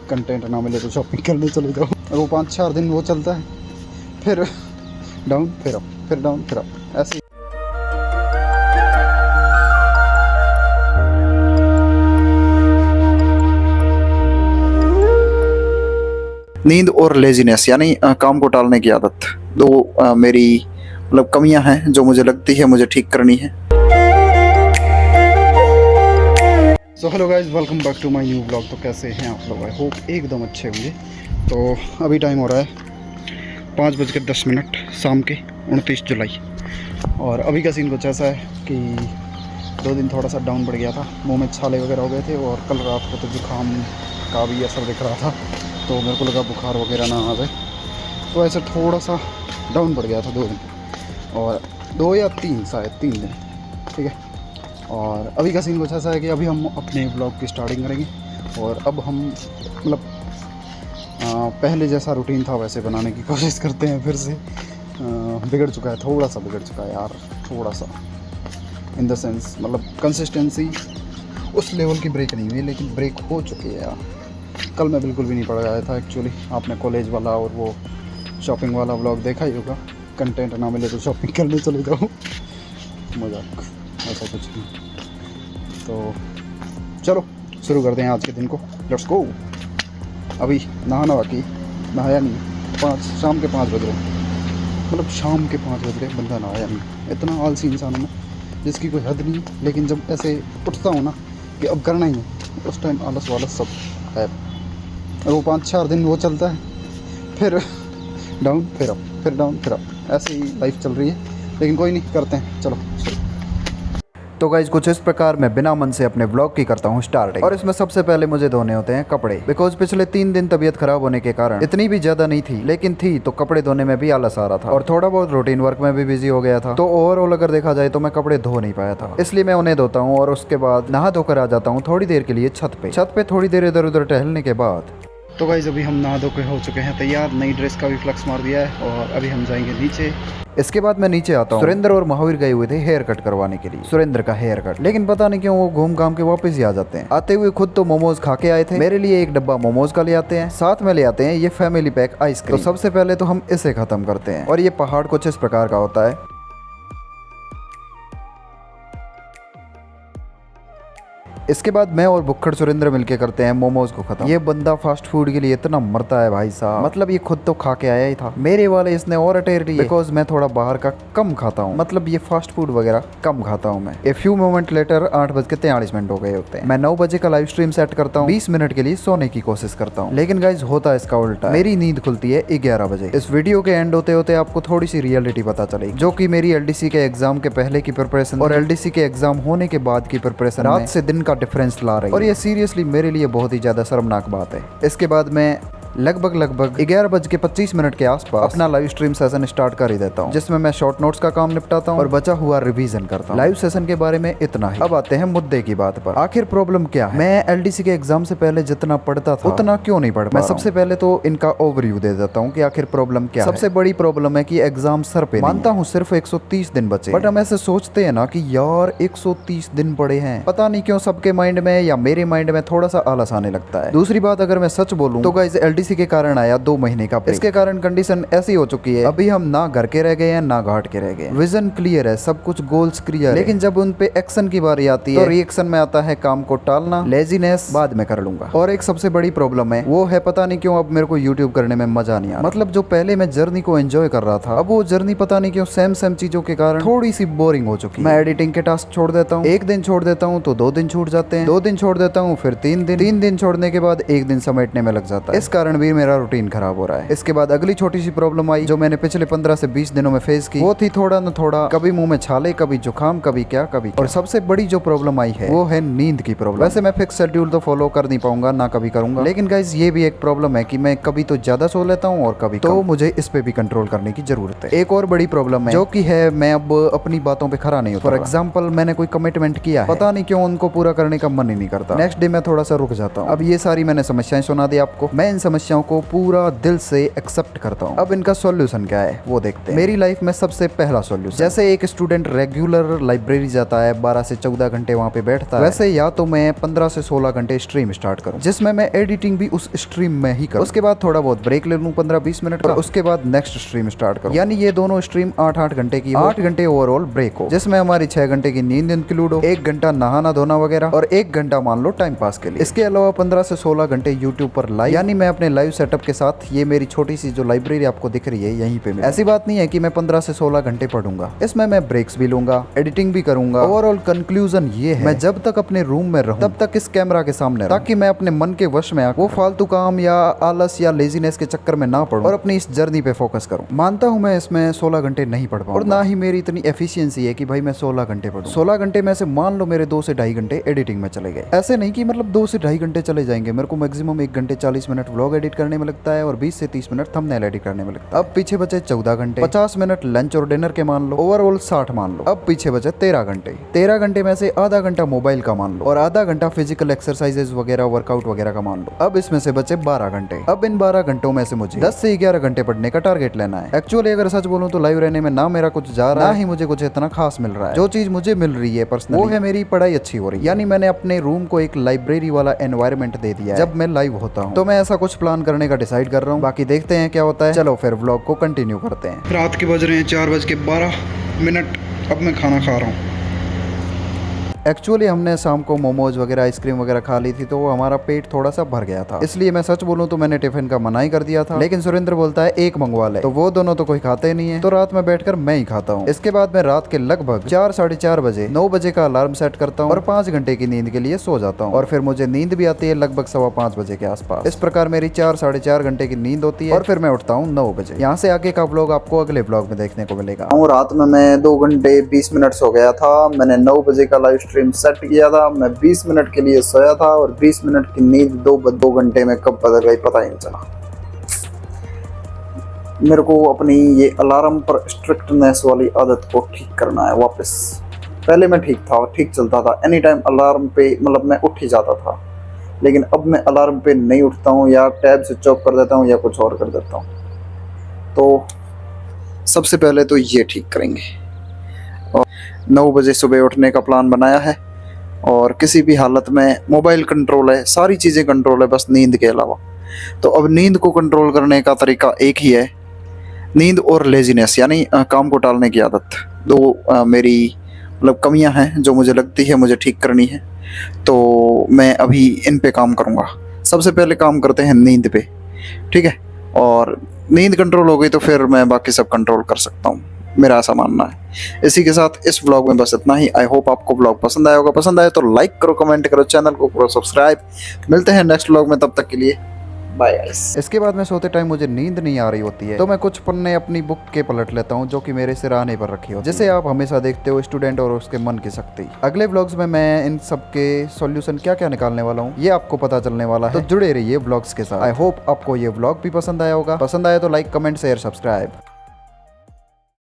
Content ना मिले तो शॉपिंग करने चले जाओ। वो 5-4 दिन वो चलता है, फिर डाउन फिर अप, फिर डाउन फिर अप, ऐसे। नींद और लेजीनेस यानी काम को टालने की आदत, दो मेरी मतलब कमियां हैं जो मुझे लगती है मुझे ठीक करनी है। So hello guys, welcome back to my new blog. तो कैसे हैं आप लोग? आई होप एकदम अच्छे होंगे। तो अभी टाइम हो रहा है 5:10 शाम के 29 जुलाई। और अभी का सीन कुछ ऐसा है कि 2 दिन थोड़ा सा डाउन बढ़ गया था, मुंह में छाले वगैरह हो गए थे और कल रात को तो जुकाम का भी असर दिख रहा था, तो मेरे को लगा बुखार वगैरह ना आ जाए, तो ऐसे थोड़ा सा डाउन बढ़ गया था 2 दिन, और 2 या 3 शायद 3 दिन, ठीक है। और अभी का सीन कुछ ऐसा है कि अभी हम अपने ब्लॉग की स्टार्टिंग करेंगे और अब हम मतलब पहले जैसा रूटीन था वैसे बनाने की कोशिश करते हैं फिर से। बिगड़ चुका है, थोड़ा सा बिगड़ चुका है यार, थोड़ा सा इन द सेंस मतलब कंसिस्टेंसी उस लेवल की ब्रेक नहीं हुई, लेकिन ब्रेक हो चुकी है यार। कल मैं बिल्कुल भी नहीं पढ़ आया था एक्चुअली। आपने कॉलेज वाला और वो शॉपिंग वाला व्लॉग देखा ही होगा, कंटेंट ना मिले तो शॉपिंग करने चले जाओ, मजाक, ऐसा कुछ नहीं। तो चलो शुरू करते हैं आज के दिन को, लेट्स गो। अभी नहाया नहीं, शाम के 5 बज रहे, मतलब शाम के 5 बज रहे, बंदा नहाया नहीं। इतना आलसी इंसान हूँ जिसकी कोई हद नहीं, लेकिन जब ऐसे उठता हूँ ना कि अब करना ही है, उस टाइम आलस वालस सब है। वो 5-4 दिन वो चलता है, फिर डाउन फिर अप, फिर डाउन फिर अप, ऐसे ही लाइफ चल रही है। लेकिन कोई नहीं, करते हैं, चलो शुरू। तो गाइज कुछ इस प्रकार मैं बिना मन से अपने व्लॉग की करता हूँ स्टार्टिंग। और इसमें सबसे पहले मुझे धोने होते हैं कपड़े, बिकॉज पिछले 3 दिन तबीयत खराब होने के कारण इतनी भी ज्यादा नहीं थी, लेकिन थी, तो कपड़े धोने में भी आलस आ रहा था और थोड़ा बहुत रूटीन वर्क में भी बिजी हो गया था। तो ओवरऑल अगर देखा जाए तो मैं कपड़े धो नहीं पाया था, इसलिए मैं उन्हें धोता हूँ और उसके बाद नहा धोकर आ जाता हूँ थोड़ी देर के लिए छत पे थोड़ी देर इधर उधर टहलने के बाद। तो गाइज अभी हम नहा धो के हो चुके हैं तैयार, नई ड्रेस का भी फ्लक्स मार दिया है और अभी हम जाएंगे नीचे। इसके बाद मैं नीचे आता हूँ। सुरेंद्र और महावीर गए हुए थे हेयर कट करवाने के लिए, सुरेंद्र का हेयर कट, लेकिन पता नहीं क्यों वो घूम घाम के वापस ही आ जाते हैं। आते हुए खुद तो मोमोज खा के आए थे, मेरे लिए एक डब्बा मोमोज का ले आते हैं, साथ में ले आते हैं ये फैमिली पैक आइसक्रीम। तो सबसे पहले तो हम इसे खत्म करते हैं, और ये पहाड़ कुछ इस प्रकार का होता है। इसके बाद मैं और भुक्खड़ सुरेंद्र मिलके करते हैं मोमोज को खत्म। ये बंदा फास्ट फूड के लिए इतना मरता है भाई साहब, मतलब ये खुद तो खा के आया ही था, मेरे वाले इसने और अटेर लिए, बिकॉज मैं थोड़ा बाहर का कम खाता हूँ, मतलब ये फास्ट फूड वगैरह कम खाता हूँ मैं। ए फ्यू मोमेंट लेटर 8:43 हो गए होते हैं। मैं 9 बजे का लाइव स्ट्रीम सेट करता हूँ, 20 मिनट के लिए सोने की कोशिश करता हूँ, लेकिन गाइज होता है इसका उल्टा। मेरी नींद खुलती है 11 बजे। इस वीडियो के एंड होते होते आपको थोड़ी सी रियलिटी पता चलेगी, जो की मेरी एलडीसी के एग्जाम के पहले की प्रिपरेशन और एलडीसी के एग्जाम होने के बाद की प्रिपरेशन, रात से दिन का डिफरेंस ला रही है, और ये सीरियसली मेरे लिए बहुत ही ज्यादा शर्मनाक बात है। इसके बाद मैं लगभग 11:25 के आसपास अपना लाइव स्ट्रीम सेशन स्टार्ट कर ही देता हूँ, जिसमें मैं शॉर्ट नोट्स का काम निपटाता हूँ और बचा हुआ रिवीजन करता हूँ। लाइव सेशन के बारे में इतना ही। अब आते हैं मुद्दे की बात पर। आखिर प्रॉब्लम क्या है? मैं एलडीसी के एग्जाम से पहले जितना पढ़ता था उतना क्यों नहीं पढ़ पा रहा हूं? सबसे पहले तो इनका ओवरव्यू दे देता हूँ कि आखिर प्रॉब्लम क्या है। सबसे बड़ी प्रॉब्लम है कि एग्जाम सर पे, मानता हूँ सिर्फ 130 दिन बचे, बट हम ऐसे सोचते हैं ना कि यार 130 दिन पड़े हैं, पता नहीं क्यों सबके माइंड में या मेरे माइंड में थोड़ा सा आलस आने लगता है। दूसरी बात अगर मैं सच बोलूं तो गाइस एलडीसी के कारण आया 2 महीने का ब्रेक। इसके कारण कंडीशन ऐसी हो चुकी है, अभी हम ना घर के रह गए हैं ना घाट के रह गए। विजन क्लियर है, सब कुछ गोल्स क्लियर है, लेकिन जब उन पे एक्शन की बारी आती है तो रिएक्शन में आता है काम को टालना, लेजीनेस, बाद में कर लूंगा। और एक सबसे बड़ी प्रॉब्लम है, वो है पता नहीं क्यों अब मेरे को यूट्यूब करने में मजा नहीं आ रहा। मतलब जो पहले मैं जर्नी को एंजॉय कर रहा था, अब वो जर्नी पता नहीं क्यों सेम चीजों के कारण थोड़ी सी बोरिंग हो चुकी है। मैं एडिटिंग के टास्क छोड़ देता हूँ, 1 दिन छोड़ देता हूँ तो 2 दिन छूट जाते हैं, 2 दिन छोड़ देता हूँ फिर 3 दिन छोड़ने के बाद 1 दिन समेटने में लग जाता है। इस कारण भी मेरा रूटीन खराब हो रहा है। इसके बाद अगली छोटी सी प्रॉब्लम आई जो मैंने पिछले 15 से 20 दिनों में फेस की, वो थी थोड़ा न थोड़ा कभी मुंह में छाले, कभी जुकाम, कभी क्या। और सबसे बड़ी जो प्रॉब्लम आई है वो है नींद की प्रॉब्लम। वैसे मैं फिक्स शेड्यूल तो फॉलो कर नहीं पाऊंगा, ना कभी करूंगा, लेकिन गाइस ये भी एक प्रॉब्लम है कि मैं कभी तो ज्यादा सो लेता हूँ और कभी तो मुझे इस पे भी कंट्रोल करने की जरूरत है। एक और बड़ी प्रॉब्लम है जो कि है मैं अब अपनी बातों पे खरा नहीं होता। फॉर एग्जाम्पल मैंने कोई कमिटमेंट किया है, पता नहीं क्यों उनको पूरा करने का मन ही नहीं करता, नेक्स्ट डे मैं थोड़ा सा रुक जाता हूँ। अब ये सारी मैंने समस्याएं सुना दी आपको, मैं इन समस्या समस्याओं को पूरा दिल से एक्सेप्ट करता हूँ। अब इनका सॉल्यूशन क्या है वो देखते हैं। मेरी लाइफ में सबसे पहला सॉल्यूशन, जैसे एक स्टूडेंट रेगुलर लाइब्रेरी जाता है, 12 से 14 घंटे वहाँ पे बैठता है, वैसे या तो मैं 15 से 16 घंटे स्ट्रीम स्टार्ट करूँ, जिसमें मैं एडिटिंग भी उस स्ट्रीम में ही करूँ। उसके बाद थोड़ा बहुत ब्रेक ले लूँ 15-20 मिनट का, उसके बाद नेक्स्ट स्ट्रीम स्टार्ट करूँ। यानी ये दोनों स्ट्रीम 8-8 घंटे की, 8 घंटे ओवरऑल ब्रेक हो, जिसमें हमारी 6 घंटे की नींद इंक्लूड हो, 1 घंटा नहाना धोना वगैरह, और 1 घंटा मान लो टाइम पास के लिए। इसके अलावा 15 से 16 घंटे यूट्यूब पर लाइव, यानी मैं अपने लाइव सेटअप के साथ, ये मेरी छोटी सी जो लाइब्रेरी आपको दिख रही है यहीं पे। ऐसी बात नहीं है कि मैं 15 से 16 घंटे पढ़ूंगा, इसमें मैं ब्रेक्स भी लूंगा, एडिटिंग भी करूंगा। ओवरऑल कंक्लूजन ये है, मैं जब तक अपने रूम में रहूं तब तक इस कैमरा के सामने, ताकि मैं अपने मन के वश में वो फालतू काम या आलस या लेजीनेस के चक्कर में ना पड़ूं और अपनी इस जर्नी पे फोकस करूं। मानता हूं मैं इसमें 16 घंटे नहीं पढ़ पाऊंगा, और ना ही मेरी इतनी एफिशिएंसी है कि भाई मैं 16 घंटे पढ़ूं। 16 घंटे में से मान लो मेरे 2 से ढाई घंटे एडिटिंग में चले गए। ऐसे नहीं कि मतलब 2 से ढाई घंटे चले जाएंगे, मेरे को मैक्सिमम 1 घंटे 40 मिनट व्लॉग एडिट करने में लगता है और 20 से 30 मिनट थंबनेल एडिट करने में लगता है। अब पीछे बचे 14 घंटे, 50 मिनट लंच और डिनर के मान लो, ओवरऑल 60 मान लो। अब पीछे बचे 13 घंटे। 13 घंटे में से आधा घंटा मोबाइल का मान लो और आधा घंटा फिजिकल एक्सरसाइजेज वगैरह वर्कआउट वगैरह का मान लो। अब इसमें से बचे 12 घंटे। अब इन 12 घंटों में से मुझे 10 से 11 घंटे पढ़ने का टारगेट लेना है। एक्चुअली अगर सच बोलूं तो लाइव रहने में ना मेरा कुछ जा रहा है, ना ही मुझे कुछ इतना खास मिल रहा है। जो चीज मुझे मिल रही है पर्सनली, वो है मेरी पढ़ाई अच्छी हो रही है। यानी मैंने अपने रूम को एक लाइब्रेरी वाला एनवायरनमेंट दे दिया है जब मैं लाइव होता हूँ। तो मैं ऐसा कुछ प्लान करने का डिसाइड कर रहा हूँ, बाकी देखते हैं क्या होता है। चलो फिर व्लॉग को कंटिन्यू करते हैं। रात के बज रहे हैं 4:12। अब मैं खाना खा रहा हूँ। एक्चुअली हमने शाम को मोमोज वगैरह आइसक्रीम वगैरह खा ली थी, तो हमारा पेट थोड़ा सा भर गया था। इसलिए मैं सच बोलूं तो मैंने टिफिन का मना ही कर दिया था, लेकिन सुरेंद्र बोलता है एक मंगवा ले, तो वो दोनों तो कोई खाते नहीं है, तो रात में बैठकर मैं ही खाता हूँ। इसके बाद मैं रात के लगभग 4-4:30 बजे 9 बजे का अलार्म सेट करता हूँ और 5 घंटे की नींद के लिए सो जाता हूँ, और फिर मुझे नींद भी आती है लगभग 5:15 बजे के आसपास। इस प्रकार मेरी 4-4:30 घंटे की नींद होती है और फिर मैं उठता हूँ 9 बजे। यहाँ से आगे का व्लॉग आपको अगले व्लॉग में देखने को मिलेगा। रात में मैं 2 घंटे 20 मिनट सो गया था। मैंने 9 बजे का लाइव स्ट्रीम सेट किया, मैं 20 मिनट के लिए सोया था और 20 मिनट की नींद 2 घंटे में कब बदल गई पता ही नहीं चला। मेरे को अपनी ये अलार्म पर स्ट्रिक्टनेस वाली आदत को ठीक करना है वापस। पहले मैं ठीक था, ठीक चलता था, एनी टाइम अलार्म पे मतलब मैं उठ ही जाता था, लेकिन अब मैं अलार्म पे नहीं उठता हूँ, या टैब स्विच ऑफ कर देता हूँ या कुछ और कर देता हूँ। तो सबसे पहले तो ये ठीक करेंगे। और 9 बजे सुबह उठने का प्लान बनाया है, और किसी भी हालत में मोबाइल कंट्रोल है, सारी चीज़ें कंट्रोल है, बस नींद के अलावा। तो अब नींद को कंट्रोल करने का तरीका एक ही है, नींद और लेजीनेस, यानी काम को टालने की आदत। दो मेरी मतलब कमियां हैं जो मुझे लगती है मुझे ठीक करनी है, तो मैं अभी इन पे काम करूँगा। सबसे पहले काम करते हैं नींद पे, ठीक है, और नींद कंट्रोल हो गई तो फिर मैं बाकी सब कंट्रोल कर सकता हूँ, मेरा ऐसा मानना है। इसी के साथ इस व्लॉग में बस इतना ही। आई होप आपको व्लॉग पसंद आया होगा। पसंद आए तो लाइक करो, कमेंट करो, चैनल को करो सब्सक्राइब। मिलते हैं नेक्स्ट व्लॉग में, तब तक के लिए बाय गाइस। इसके बाद में सोते टाइम मुझे नींद नहीं आ रही होती है, तो मैं कुछ पन्ने अपनी बुक के पलट लेता हूँ जो कि मेरे सिरहाने पर रखी हो, जिसे आप हमेशा देखते हो, स्टूडेंट और उसके मन की शक्ति। अगले व्लॉग्स में मैं इन सब के सॉल्यूशन क्या क्या निकालने वाला हूँ ये आपको पता चलने वाला है, तो जुड़े रहिए व्लॉग्स के साथ। आई होप आपको ये व्लॉग भी पसंद आया होगा। पसंद आया तो लाइक कमेंट शेयर सब्सक्राइब।